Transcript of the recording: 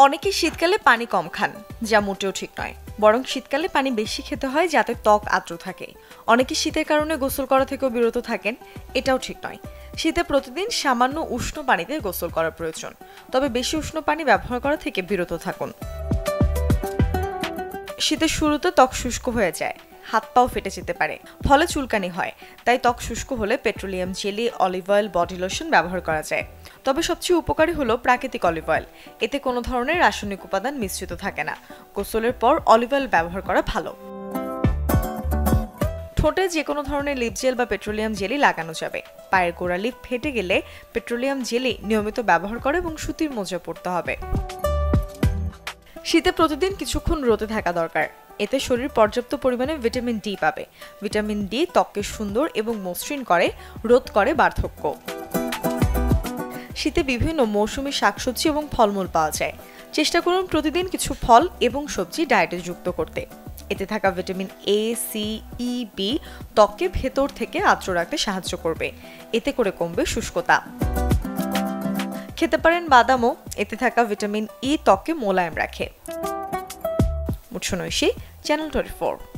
অনেকে শীতকালে পানি কম খান, যা মোটেও ঠিক নয়। বরং শীতকালে পানি বেশি খেতে হয় যাতে ত্বক আর্দ্র থাকে। অনেকে শীতের কারণে গোসল করা থেকেও বিরত থাকেন, এটাও ঠিক নয়। শীতে প্রতিদিন সামান্য উষ্ণ পানিতে গোসল করা প্রয়োজন, তবে বেশি উষ্ণ পানি ব্যবহার করা থেকে বিরত থাকুন। শীতের শুরুতে ত্বক শুষ্ক হয়ে যায়, হাত পাও ফেটে যেতে পারে, ফলে চুলকানি হয়। তাই ত্বক শুষ্ক হলে petroleum jelly, olive oil, body lotion ব্যবহার করা যায়। তবে সবচেয়ে উপকারী হলো প্রাকৃতিক অলিভ অয়েল। এতে কোনো ধরনের রাসায়নিক উপাদান মিশ্রিত থাকে না। গোসলের পর অলিভ অয়েল ব্যবহার করা ভালো। ঠোঁটে যে কোনো ধরনের লিপ জেল বা পেট্রোলিয়াম জেলি লাগানো যাবে। পায়ের গোড়া লিপ ফেটে গেলে পেট্রোলিয়াম জেলি নিয়মিত ব্যবহার করে এবং সুতির মোজা পরতে হবে। শীতে প্রতিদিন কিছুক্ষণ রোদে থাকা দরকার। এতে শরীর পর্যাপ্ত পরিমাণে ভিটামিন ডি পাবে। ভিটামিন ডি ত্বককে সুন্দর এবং মসৃণ করে, রোধ করে বার্ধক্য। শীতে বিভিন্ন মৌসুমী শাকসবজি এবং ফলমূল পাওয়া যায়। চেষ্টা করুন প্রতিদিন কিছু ফল এবং সবজি ডায়েটে যুক্ত করতে। এতে থাকা vitamin A, C, E, B ত্বককে ভেতর থেকে আর্দ্র রাখতে সাহায্য করবে। এতে করে কমবে শুষ্কতা। খেতে পারেন বাদামও। এতে থাকা ভিটামিন ই ত্বককে মোলায়েম রাখে। মুৎসনৈশী, চ্যানেল 24।